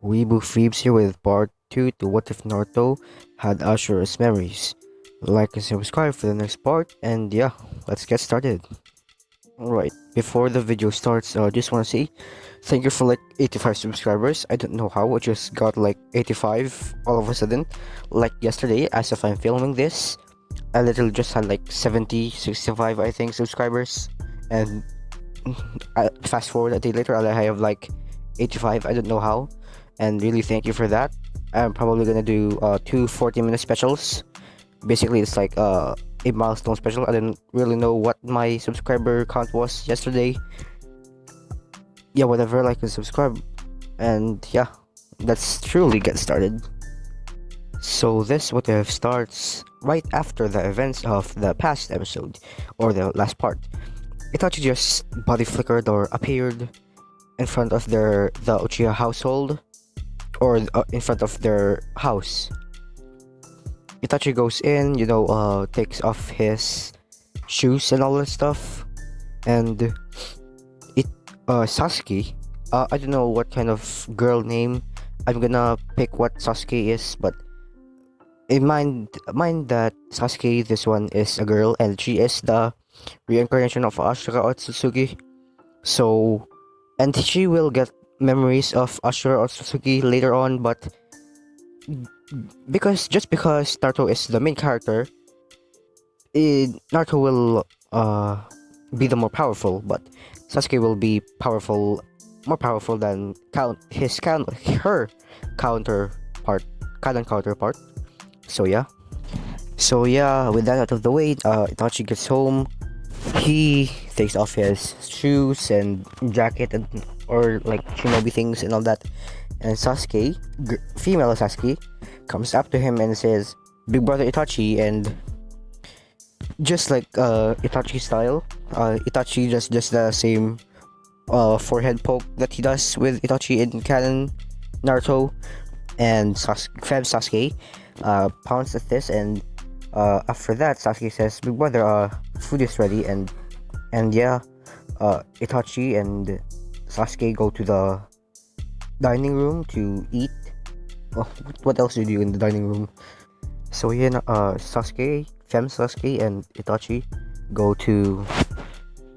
WeebOfWeebs here with part 2 to What If Naruto Had Ashura's Memories. Like and subscribe for the next part, and yeah, let's get started. Alright, before the video starts, I just want to say thank you for like 85 subscribers. I don't know how, I just got like 85 all of a sudden. Like yesterday, as if I'm filming this, I literally just had like 70, 65 I think subscribers, and fast forward a day later, I have like 85. I don't know how, and really thank you for that. I'm probably gonna do two 40-minute specials. Basically, it's like a milestone special. I didn't really know what my subscriber count was yesterday. Yeah, whatever, like and subscribe, and yeah, let's truly get started. So this what if starts right after the events of the past episode, or the last part. Itachi just body flickered or appeared in front of the Uchiha household, or in front of their house. Itachi goes in, takes off his shoes and all that stuff, and Sasuke. I don't know what kind of girl name I'm gonna pick. What Sasuke is, but in mind that Sasuke, this one is a girl, and she is the reincarnation of Ashura Otsutsuki. So, and she will get memories of Ashura Otsutsuki later on, but because Naruto is the main character, Naruto will be the more powerful, but Sasuke will be more powerful than her counterpart, canon counterpart. So yeah, with that out of the way, Itachi gets home. He takes off his shoes and jacket or like shinobi things and all that, and Sasuke, female Sasuke, comes up to him and says, "Big brother Itachi," and just like Itachi style, Itachi just does the same forehead poke that he does with Itachi in canon Naruto, and Sasuke pounds at this, and after that Sasuke says, "Big brother, food is ready," and yeah, Itachi and Sasuke go to the dining room to eat. What else do you do in the dining room? So yeah, Sasuke and Itachi go to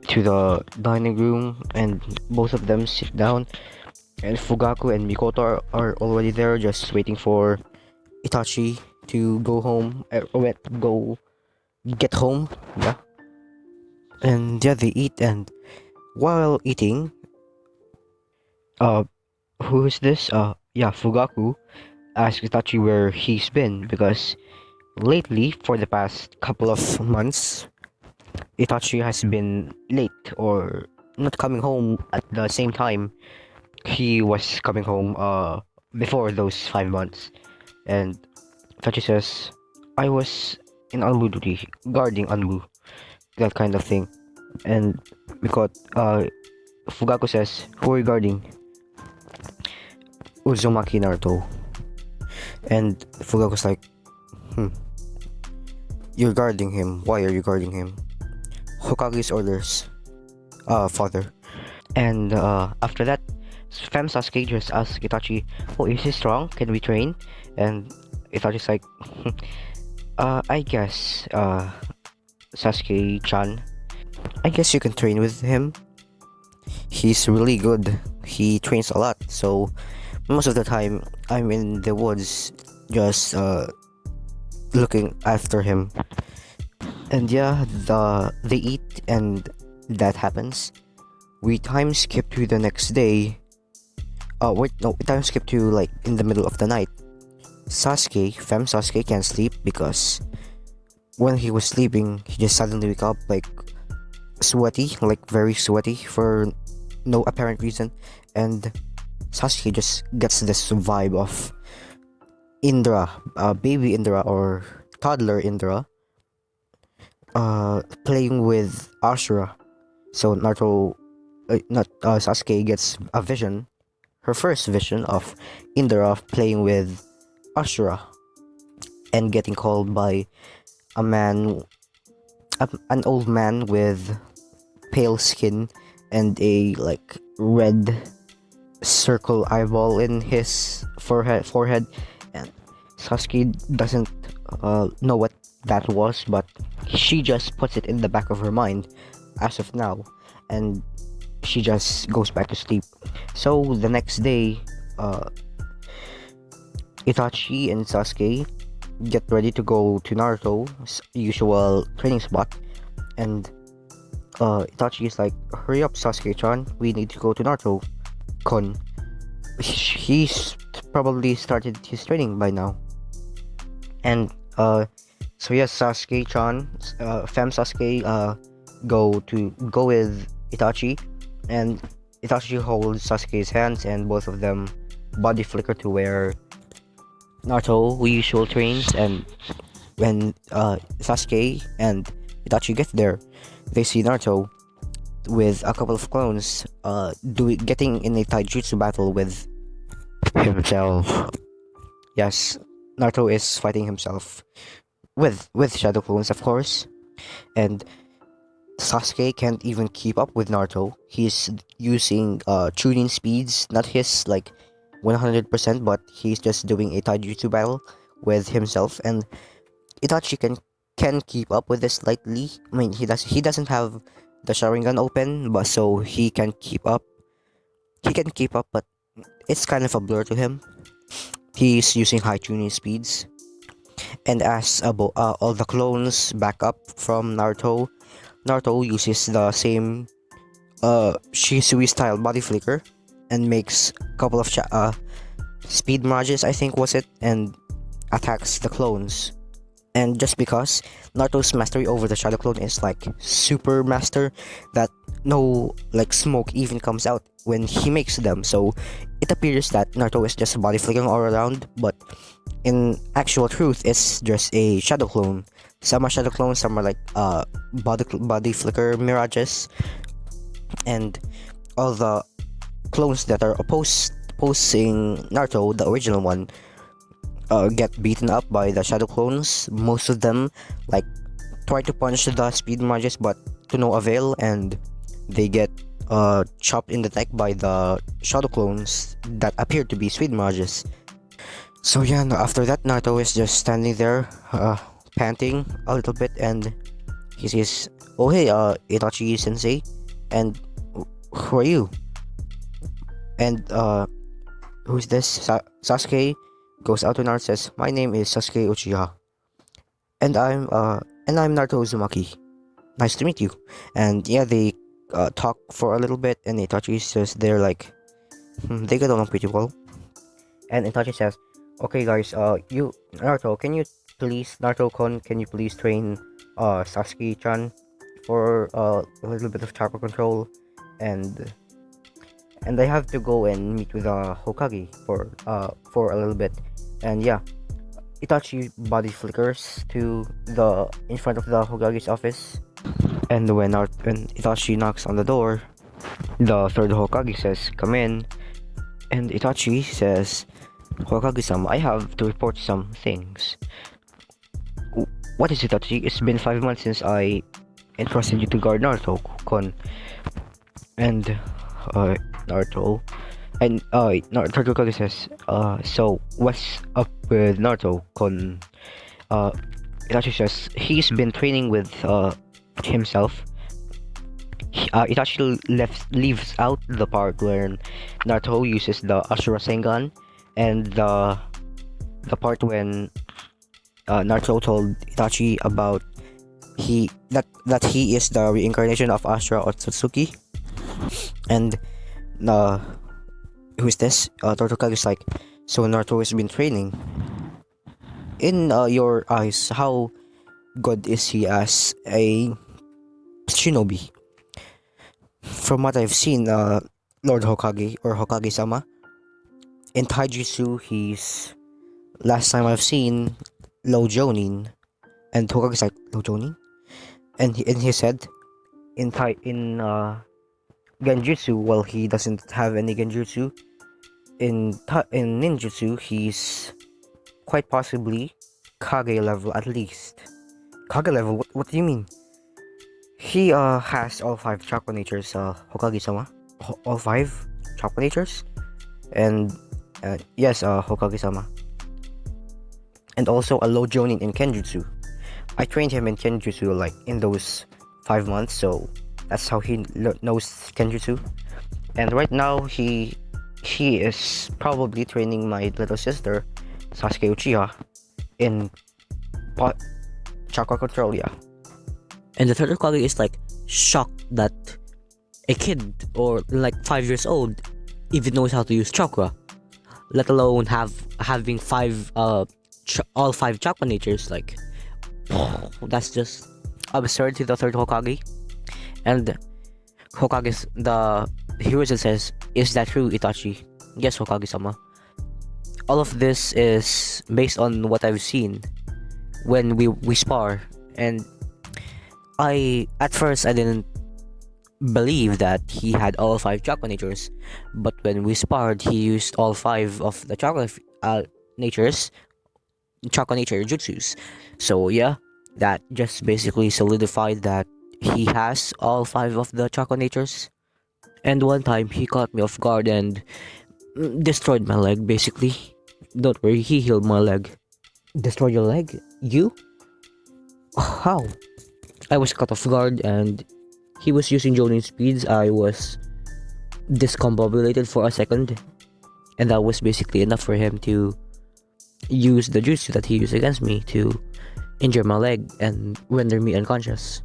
the dining room, and both of them sit down, and Fugaku and Mikoto are already there, just waiting for Itachi to go home, or go get home. Yeah, and yeah, they eat, and while eating, who is this? Yeah, Fugaku asks Itachi where he's been, because lately, for the past couple of months, Itachi has been late or not coming home at the same time he was coming home before those 5 months. And Itachi says, "I was in Anbu duty, guarding Anbu," that kind of thing. And because Fugaku says, "Who are you guarding?" "Uzumaki Naruto." And Fugaku's like, "You're guarding him. Why are you guarding him?" "Hokage's orders, father." And after that, Sasuke just asks Itachi, "Oh, is he strong? Can we train?" And Itachi's like, I guess, Sasuke-chan, I guess you can train with him. He's really good. He trains a lot, so most of the time I'm in the woods just looking after him." And yeah, they eat, and that happens. We time skip to the next day. We time skip to like in the middle of the night. Sasuke can't sleep, because when he was sleeping, he just suddenly wake up like sweaty, like very sweaty for no apparent reason, and Sasuke just gets this vibe of Indra, baby Indra or toddler Indra, playing with Ashura. So Sasuke gets a vision, her first vision of Indra playing with Ashura, and getting called by an old man with pale skin and a like red circle eyeball in his forehead, and Sasuke doesn't know what that was, but she just puts it in the back of her mind as of now, and she just goes back to sleep. So the next day, Itachi and Sasuke get ready to go to Naruto's usual training spot, and Itachi is like, "Hurry up, Sasuke-chan, we need to go to Naruto-kun." He's probably started his training by now, and so yes, Sasuke-chan, Fem Sasuke, go with Itachi, and Itachi holds Sasuke's hands, and both of them body flicker to where Naruto usual trains. And when Sasuke and Itachi get there, they see Naruto with a couple of clones getting in a taijutsu battle with himself. Yes, Naruto is fighting himself with shadow clones, of course, and Sasuke can't even keep up with Naruto. He's using tuning speeds, not his like 100%, but he's just doing a taijutsu battle with himself, and Itachi can keep up with this slightly. I mean, he doesn't have the Sharingan open, but so he can keep up. He can keep up, but it's kind of a blur to him. He's using high tuning speeds, and as all the clones back up from Naruto, Naruto uses the same Shisui style body flicker and makes a couple of speed mirages, I think was it, and attacks the clones. And just because Naruto's mastery over the shadow clone is like super master, that no like smoke even comes out when he makes them, so it appears that Naruto is just body flicking all around, but in actual truth it's just a shadow clone. Some are shadow clones, some are like body flicker mirages, and all the clones that are opposing Naruto, the original one, get beaten up by the shadow clones. Most of them like try to punch the speed mirages, but to no avail, and they get chopped in the neck by the shadow clones that appear to be speed mirages. So yeah, after that, Naruto is just standing there, panting a little bit, and he says, "Oh hey, Itachi Sensei, and who are you?" And who's this? Sasuke goes out to Naruto, says, "My name is Sasuke Uchiha, and I'm Naruto Uzumaki. Nice to meet you." And yeah, they talk for a little bit, and Itachi says they're like, they get along pretty well. And Itachi says, "Okay guys, you Naruto, Naruto-kun, can you please train Sasuke-chan for a little bit of chakra control, and I have to go and meet with Hokage for a little bit." And yeah, Itachi body flickers to the in front of the Hokage's office, and when Itachi knocks on the door, the third Hokage says, "Come in." And Itachi says, "Hokage-sama, I have to report some things." "What is it, Itachi? It's been 5 months since I entrusted you to guard Naruto-kun." And Naruto Hokage says, "So what's up with Naruto-kun?" Itachi says he's been training with himself. Itachi leaves out the part where Naruto uses the Ashura Sengan, and the part when Naruto told Itachi about that he is the reincarnation of Ashura Otsutsuki. And who's this? Totokage is like, "So Naruto has been training. In your eyes, how good is he as a shinobi?" "From what I've seen, Lord Hokage or Hokage-sama, in taijutsu, he's last time I've seen low jonin." And Hokage's like, "Low jonin?" And he said in genjutsu, well, he doesn't have any genjutsu. In ninjutsu, he's quite possibly Kage level at least. Kage level? What do you mean? He has all 5 chakra natures, Hokage-sama. All 5 chakra natures? And yes, Hokage-sama. And also a low jonin in Kenjutsu. I trained him in Kenjutsu like in those 5 months, so that's how he knows Kenjutsu. And right now he is probably training my little sister, Sasuke Uchiha, in chakra control. Yeah. And the third Hokage is like shocked that a kid or like 5 years old even knows how to use chakra, let alone having all five chakra natures. Like that's just absurd to the third Hokage. And Hokage's the hero says, "Is that true, Itachi?" Yes, Hokage-sama. All of this is based on what I've seen when we spar, and at first I didn't believe that he had all five chakra natures, but when we sparred, he used all five of the natures, chakra nature jutsus. So yeah, that just basically solidified that he has all five of the chakra natures. And one time he caught me off guard and destroyed my leg. Basically, don't worry, he healed my leg. Destroyed your leg? You? How? I was caught off guard and he was using Jonin speeds. I was discombobulated for a second, and that was basically enough for him to use the jutsu that he used against me to injure my leg and render me unconscious.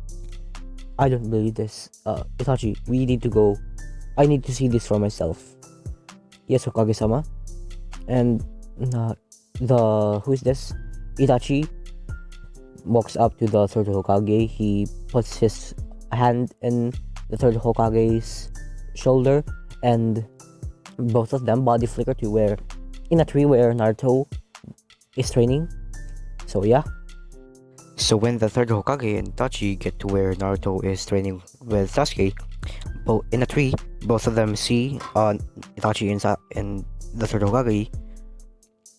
I don't believe this. Itachi, we need to go. I need to see this for myself. Yes, Hokage-sama. And who is this? Itachi walks up to the third Hokage. He puts his hand in the third Hokage's shoulder, and both of them body flicker to where in a tree where Naruto is training. So yeah. So when the third Hokage and Itachi get to where Naruto is training with Sasuke, in a tree, both of them see Itachi and the third Hokage,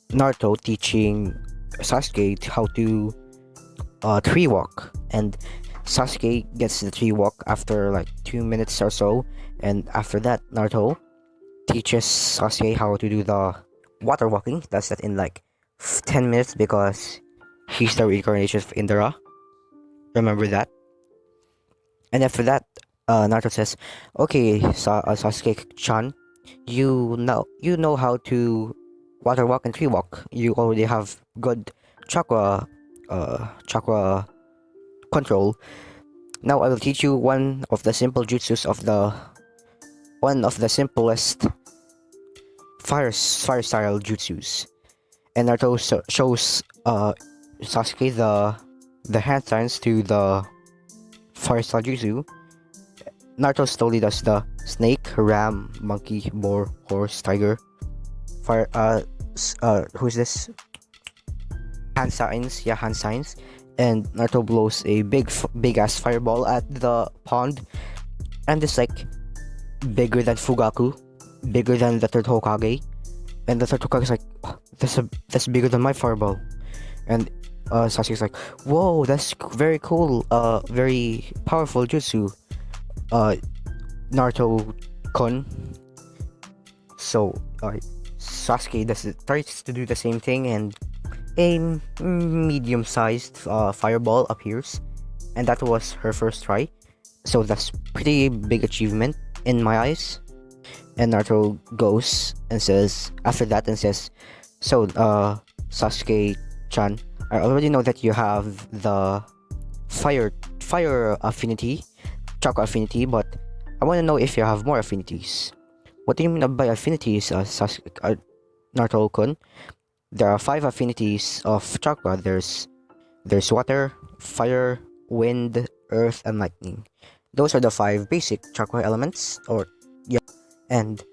Naruto teaching Sasuke how to tree walk, and Sasuke gets the tree walk after like 2 minutes or so, and after that Naruto teaches Sasuke how to do the water walking. That's that in like 10 minutes because he's the reincarnation of Indra. Remember that? And after that, Naruto says, "Okay, Sasuke-chan, you know how to water walk and tree walk. You already have good chakra control. Now I will teach you one of the simple jutsus of one of the simplest fire style jutsus." And Naruto shows Sasuke the hand signs to the fire style jutsu. Naruto slowly does the snake, ram, monkey, boar, horse, tiger, fire. Who's this? Hand signs. Yeah, hand signs. And Naruto blows a big ass fireball at the pond, and it's like bigger than Fugaku, bigger than the third Hokage, and the third Hokage is like, "Oh, that's bigger than my fireball," and Sasuke's like, "Whoa, that's very cool, very powerful jutsu, Naruto-kun." So Sasuke tries to do the same thing, and a medium-sized fireball appears, and that was her first try. So that's pretty big achievement in my eyes. And Naruto goes and says, after that, and says, "So, Sasuke-chan, I already know that you have the fire affinity, chakra affinity, but I want to know if you have more affinities." "What do you mean by affinities, Naruto-kun?" "There are 5 affinities of chakra. There's water, fire, wind, earth, and lightning. Those are the 5 basic chakra elements, or yeah. And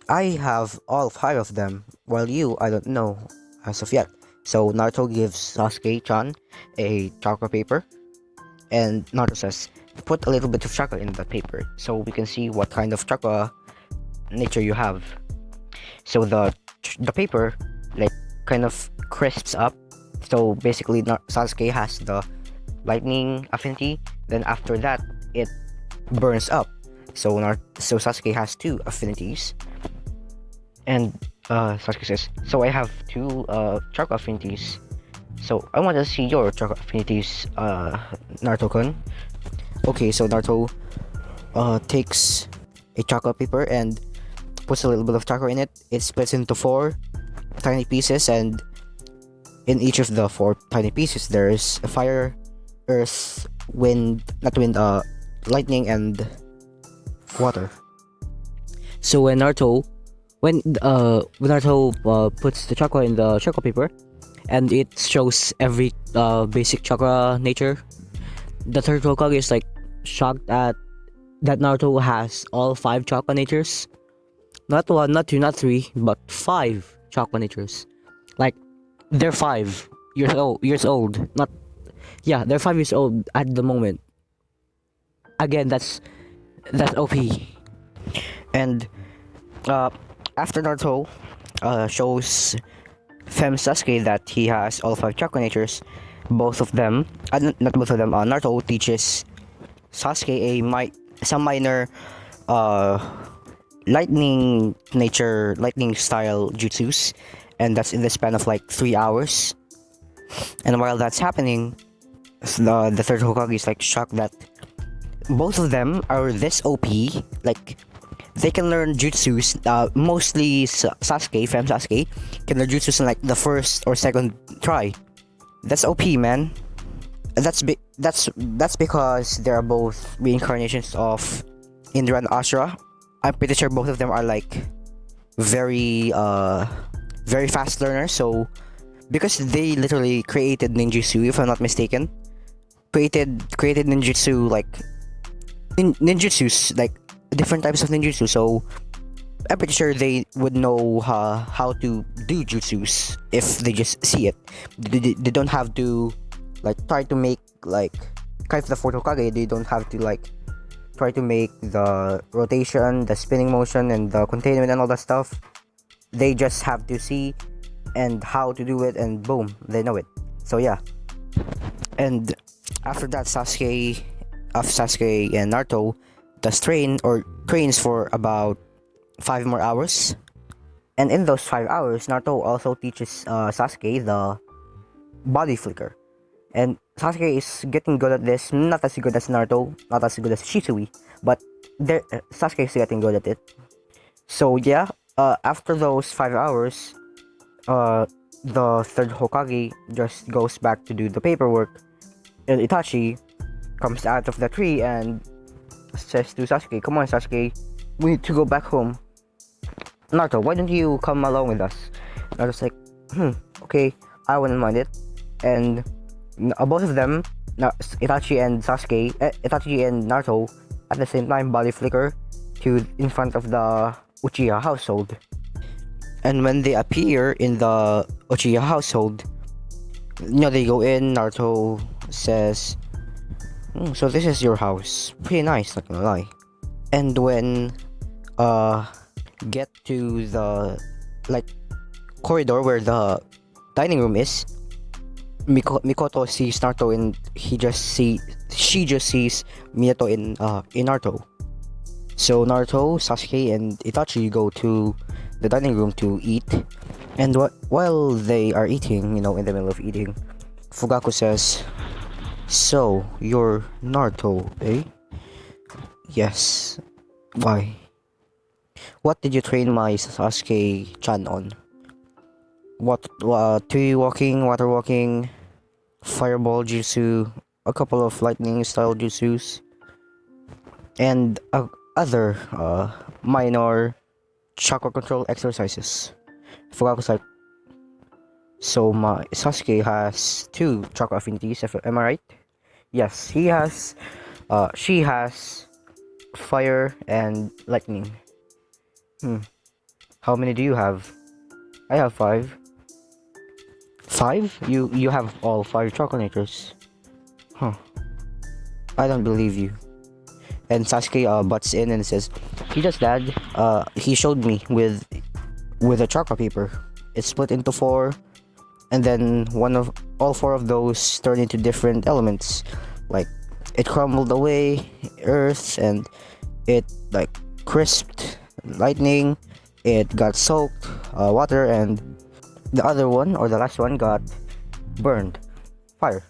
I have all 5 of them, while I don't know as of yet." So Naruto gives Sasuke-chan a chakra paper, and Naruto says, "Put a little bit of chakra in that paper, so we can see what kind of chakra nature you have." So the paper like kind of crisps up. So basically, Sasuke has the lightning affinity. Then after that, it burns up. So Sasuke has 2 affinities. And Sasuke says, so I have two chakra affinities. So I want to see your chakra affinities, Naruto-kun. Okay, so Naruto takes a chakra paper and puts a little bit of chakra in it. It splits into four tiny pieces, and in each of the four tiny pieces there's a fire, earth, wind, not wind, lightning, and water. So when Naruto puts the chakra in the chakra paper, and it shows every basic chakra nature, the third Hokage is like shocked at that Naruto has all five chakra natures. Not one, not two, not three, but five chakra natures. Like they're 5 years old. Not yeah, they're 5 years old at the moment. Again, that's OP. And after Naruto shows Fem Sasuke that he has all five chakra natures, both of them, not both of them, Naruto teaches Sasuke some minor uh, lightning style jutsus, and that's in the span of like 3 hours. And while that's happening, the third Hokage is like shocked that both of them are this OP. Like they can learn jutsus. Mostly Fem Sasuke, can learn jutsus in like the first or second try. That's OP, man. That's because they are both reincarnations of Indra and Ashura. I'm pretty sure both of them are like very very fast learners. So because they literally created ninjutsu, if I'm not mistaken, created ninjutsu like ninjutsus, like different types of ninjutsu. So I'm pretty sure they would know how to do jutsus if they just see it. They don't have to like try to make like kind of the fourth Hokage. They don't have to like try to make the rotation, the spinning motion, and the containment and all that stuff. They just have to see and how to do it, and boom, they know it. So yeah. And after that, Sasuke and Naruto does trains for about 5 more hours. And in those 5 hours, Naruto also teaches Sasuke the body flicker. And Sasuke is getting good at this, not as good as Naruto, not as good as Shisui, but Sasuke is getting good at it. So yeah, after those 5 hours, the third Hokage just goes back to do the paperwork, and Itachi comes out of the tree and says to Sasuke, "Come on, Sasuke, we need to go back home. Naruto, why don't you come along with us?" Naruto's like, okay, I wouldn't mind it. And both of them, Itachi and Naruto, at the same time body flicker to in front of the Uchiha household. And when they appear in the Uchiha household, they go in. Naruto says, so this is your house. Pretty nice, not gonna lie. And when get to the like corridor where the dining room is, Mikoto sees Naruto, and she just sees Minato in Naruto. So Naruto, Sasuke, and Itachi go to the dining room to eat. And while they are eating, in the middle of eating, Fugaku says, "So you're Naruto, eh?" "Yes." "Why? What did you train my Sasuke-chan on?" "What? Tree walking, water walking, fireball jutsu, a couple of lightning style jutsus, and other minor chakra control exercises." Fugaku's like, "So my Sasuke has 2 chakra affinities, am I right?" "Yes, he has. She has fire and lightning." "How many do you have?" "I have 5. 5? You have all 5 chakra natures? Huh. I don't believe you." And Sasuke butts in and says, "He does, Dad. He showed me with a chakra paper. It's split into 4, and then all 4 of those turn into different elements. Like it crumbled away earth, and it like crisped lightning, it got soaked, water, and the other one, or the last one, got burned, fire.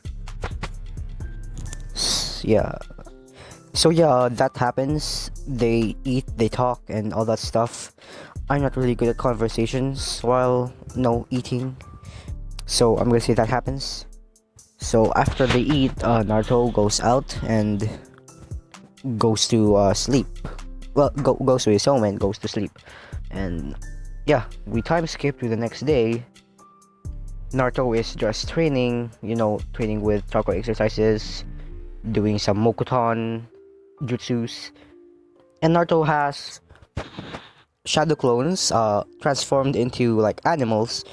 Yeah. So yeah, that happens. They eat, they talk, and all that stuff. I'm not really good at conversations while eating, so I'm gonna say that happens. So after they eat, Naruto goes out and goes to sleep. Well, goes to his home and goes to sleep. And yeah, we time skip to the next day. Naruto is just training, training with chakra exercises, doing some Mokuton jutsus. And Naruto has shadow clones transformed into like animals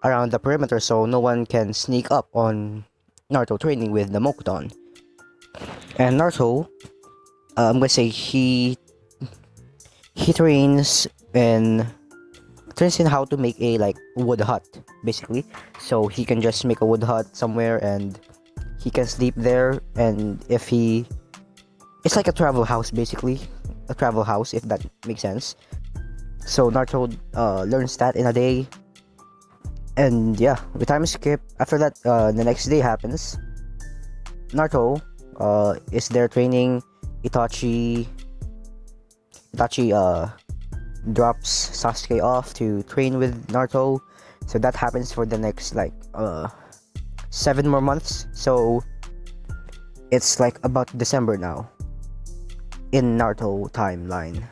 around the perimeter, so no one can sneak up on Naruto training with the Mokuton. And Naruto, I'm gonna say he trains in how to make a like wood hut, basically. So he can just make a wood hut somewhere and he can sleep there. And it's like a travel house, basically, a travel house, if that makes sense. So Naruto learns that in a day. And yeah, we time skip. After that, the next day happens. Naruto is there training. Itachi drops Sasuke off to train with Naruto. So that happens for the next like 7 more months. So it's like about December now in Naruto timeline.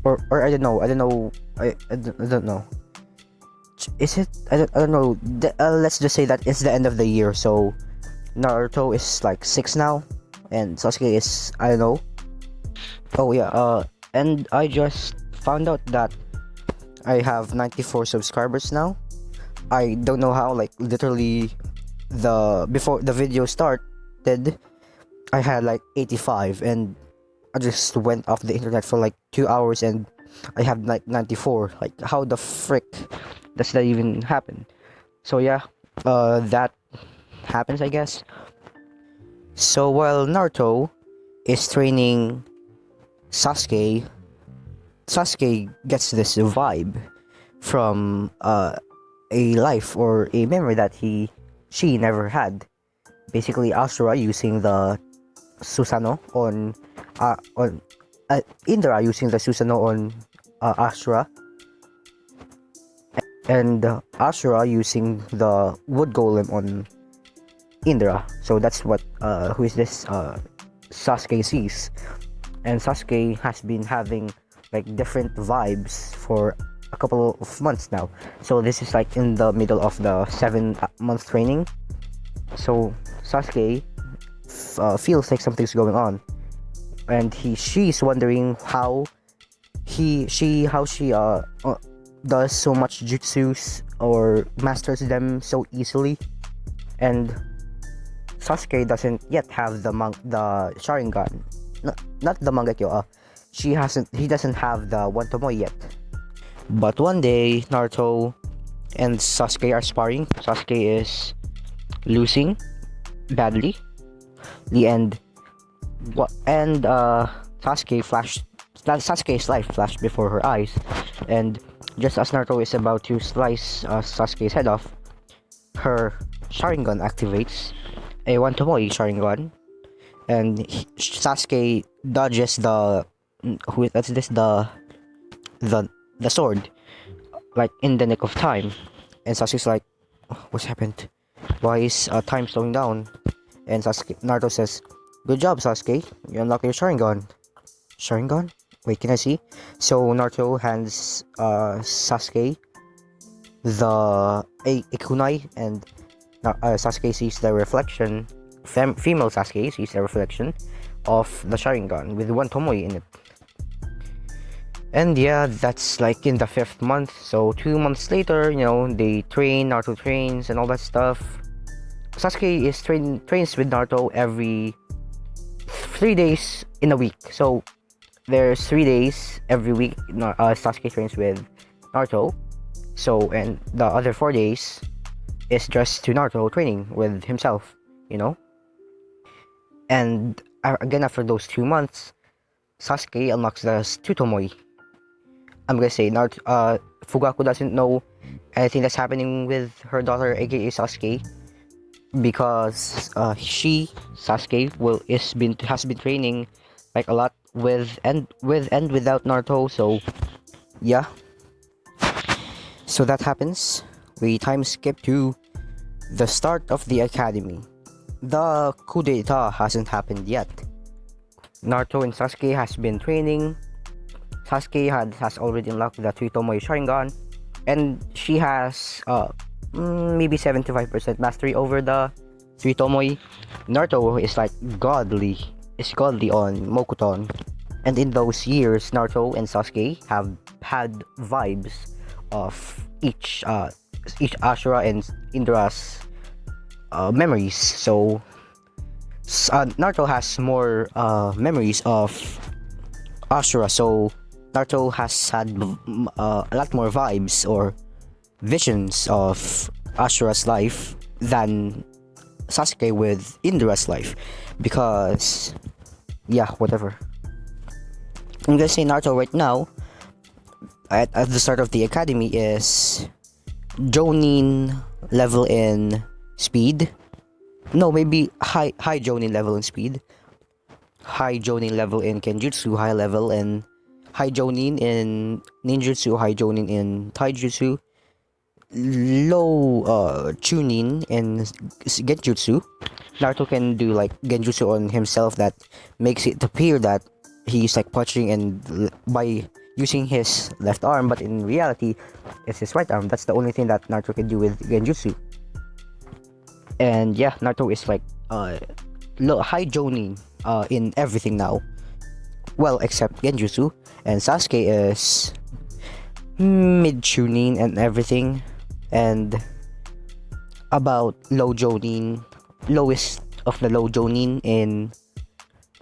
Or I don't know. I don't know. Is it? I don't know. Let's just say that it's the end of the year. So Naruto is like 6 now, and Sasuke is, I don't know. Oh yeah. And I just found out that I have 94 subscribers now. I don't know how. Like literally, before the video started, I had like 85, and I just went off the internet for like 2 hours, and I have like 94. Like, how the frick does that even happen? So yeah, that happens, I guess. So while Naruto is training Sasuke, Sasuke gets this vibe from a life or a memory that she never had. Basically, Ashura using the Susanoo on Indra using the Susanoo on Ashura, and Ashura using the wood golem on Indra. So that's what who is this Sasuke sees. And Sasuke has been having like different vibes for a couple of months now. So this is like in the middle of the 7-month training. So Sasuke feels like something's going on, and she's wondering how she does so much jutsus or masters them so easily. And Sasuke doesn't yet have the Sharingan, not the Mangekyo. He doesn't have the One Tomoe yet. But one day Naruto and Sasuke are sparring. Sasuke is losing badly. And Sasuke's life flashed before her eyes, and just as Naruto is about to slice Sasuke's head off, her Sharingan activates, a One Tomoe Sharingan, and Sasuke dodges the sword like in the nick of time. And Sasuke's like, what's happened? Why is time slowing down? And Naruto says, good job, Sasuke, you unlock your Sharingan. Sharingan? Wait, can I see? So Naruto hands Sasuke a kunai, and Sasuke sees the reflection. Female Sasuke sees the reflection of the Sharingan with One Tomoe in it. And yeah, that's like in the 5th month. So 2 months later, they train. Naruto trains and all that stuff. Sasuke is trains with Naruto every 3 days in a week. So there's 3 days every week Sasuke trains with Naruto. So, and the other 4 days is just to Naruto training with himself, And again, after those 2 months, Sasuke unlocks the Tsutomoe. I'm gonna say Fugaku doesn't know anything that's happening with her daughter, aka Sasuke, because Sasuke has been training like a lot with and without Naruto. So yeah, so that happens. We time skip to the start of the academy. The coup d'etat hasn't happened yet. Naruto and Sasuke has been training. Sasuke has already unlocked the Tomoe Sharingan, and she has maybe 75% mastery over the Tomoe. Naruto is like godly on Mokuton, and in those years, Naruto and Sasuke have had vibes of each Ashura and Indra's memories. So Naruto has more memories of Ashura, so Naruto has had a lot more vibes or visions of Ashura's life than Sasuke with Indra's life, because yeah, whatever. I'm gonna say Naruto right now at the start of the academy is Jonin level in speed. No, maybe high Jonin level in speed. High Jonin level in Kenjutsu, high level in high Jonin in Ninjutsu, high Jonin in Taijutsu, low Chunin in Genjutsu. Naruto can do like Genjutsu on himself that makes it appear that he's like punching and by using his left arm, but in reality it's his right arm. That's the only thing that Naruto can do with Genjutsu. And yeah, Naruto is like high Jonin in everything now. Well, except Genjutsu. And Sasuke is mid Chunin and everything. And about low Jonin, lowest of the low Jonin in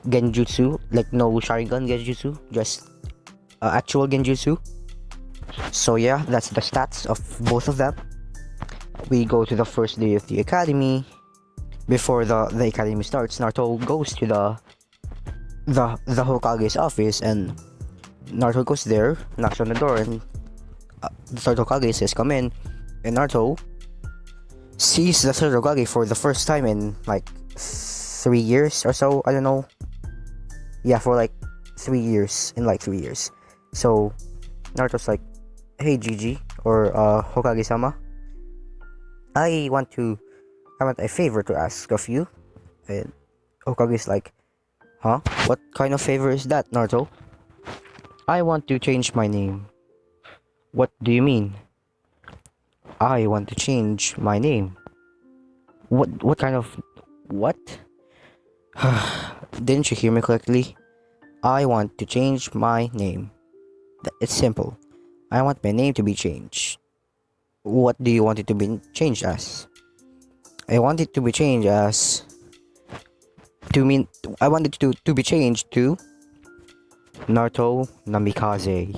Genjutsu. Like no Sharingan Genjutsu, just actual Genjutsu. So yeah, that's the stats of both of them. We go to the first day of the academy. Before the academy starts, Naruto goes to the Hokage's office, and Naruto goes there, knocks on the door, and the third Hokage says, "Come in." And Naruto sees the third Hokage for the first time in like 3 years or so. I don't know. Yeah, for like 3 years. In like 3 years. So Naruto's like, "Hey Gigi," or Hokage-sama, I want a favor to ask of you." And Hokage's like, "Huh? What kind of favor is that, Naruto?" "I want to change my name." "What do you mean?" "I want to change my name." What kind of what? Didn't you hear me correctly? I want to change my name. It's simple. I want my name to be changed. What do you want it to be changed as? I want it to be changed as I want it to be changed to Naruto Namikaze.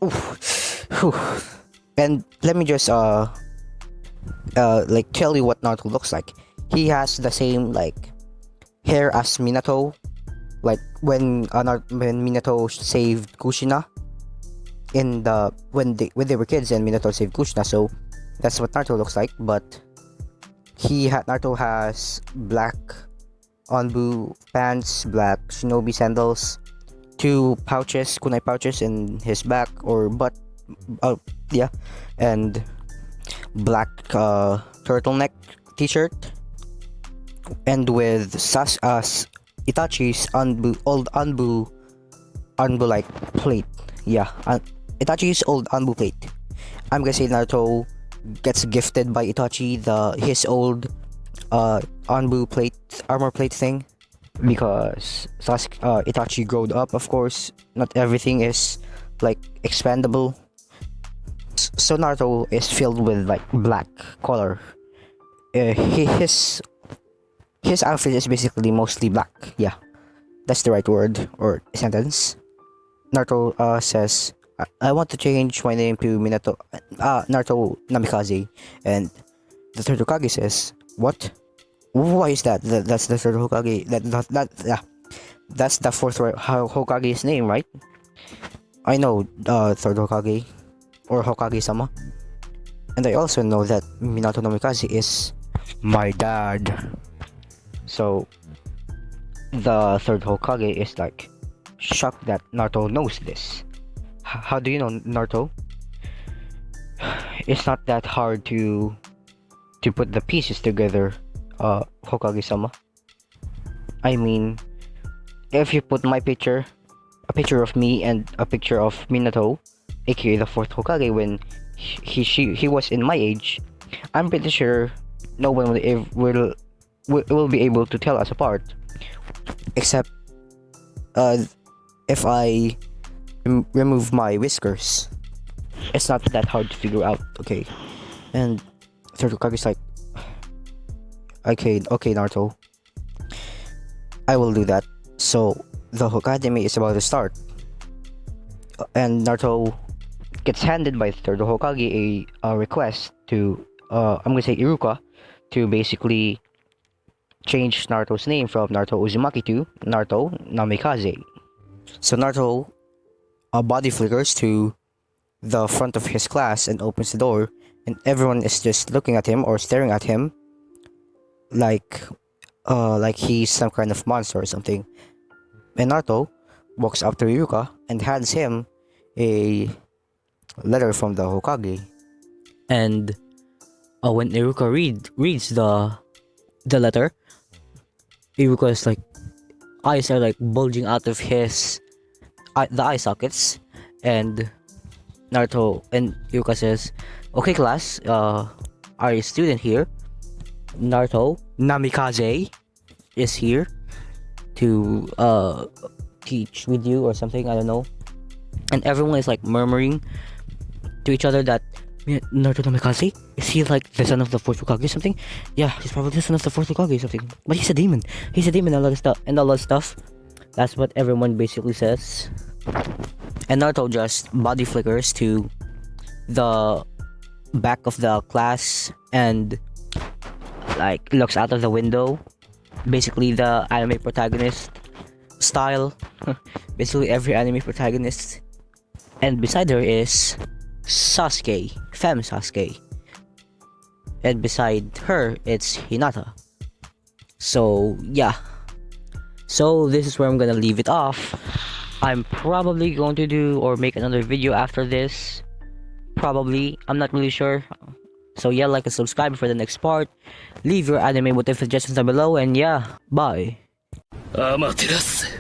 Oof. Whew. And let me just like tell you what Naruto looks like. He has the same like hair as Minato, like when Minato saved Kushina in the when they were kids and Minato saved Kushina. So that's what Naruto looks like. But Naruto has black Onbu pants, black shinobi sandals, 2 pouches, kunai pouches in his back or butt, yeah, and black turtleneck t-shirt, and with Itachi's old Anbu like plate. Yeah, Itachi's old Anbu plate. I'm gonna say Naruto gets gifted by Itachi his old Anbu plate, armor plate thing, because Itachi growed up. Of course, not everything is like expandable. So Naruto is filled with like black color. His outfit is basically mostly black. Yeah, that's the right word or sentence. Naruto says, I want to change my name to Naruto Namikaze." And the third Hokage says, "What? Why is that? That's the third Hokage. That's the fourth Hokage's name, right?" I know third Hokage or Hokage-sama, and I also know that Minato no Mikaze is my dad. So the third Hokage is like shocked that Naruto knows this. How do you know, Naruto? It's not that hard to put the pieces together, Hokage-sama. I mean, if you put my picture, a picture of me and a picture of Minato, aka the fourth Hokage, when he was in my age, I'm pretty sure no one will be able to tell us apart, except if I remove my whiskers. It's not that hard to figure out, okay? And third Hokage's like, okay, Naruto, I will do that. So the Hokage is about to start, and Naruto gets handed by third Hokage a request to I'm gonna say Iruka, to basically change Naruto's name from Naruto Uzumaki to Naruto Namikaze. So Naruto body flickers to the front of his class and opens the door, and everyone is just looking at him or staring at him like he's some kind of monster or something. And Naruto walks up to Iruka and hands him a letter from the Hokage. And when Iruka reads the letter, Iruka's like eyes are like bulging out of his the eye sockets, and Naruto and Iruka says, "Okay, class, our student here, Naruto Namikaze, is here to teach with you or something. I don't know." And everyone is like murmuring to each other that Naruto Namikaze, is he like the son of the fourth Hokage or something? Yeah, he's probably the son of the fourth Hokage or something. But he's a demon. He's a demon and all that stuff. That's what everyone basically says. And Naruto just body flickers to the back of the class and like looks out of the window, basically the anime protagonist style. Basically every anime protagonist. And beside her is Sasuke, Femme Sasuke, and beside her it's Hinata. So yeah, so this is where I'm gonna leave it off. I'm probably going to do or make another video after this, probably, I'm not really sure. So yeah, like and subscribe for the next part, leave your anime motive suggestions down below, and yeah, bye. アマテラス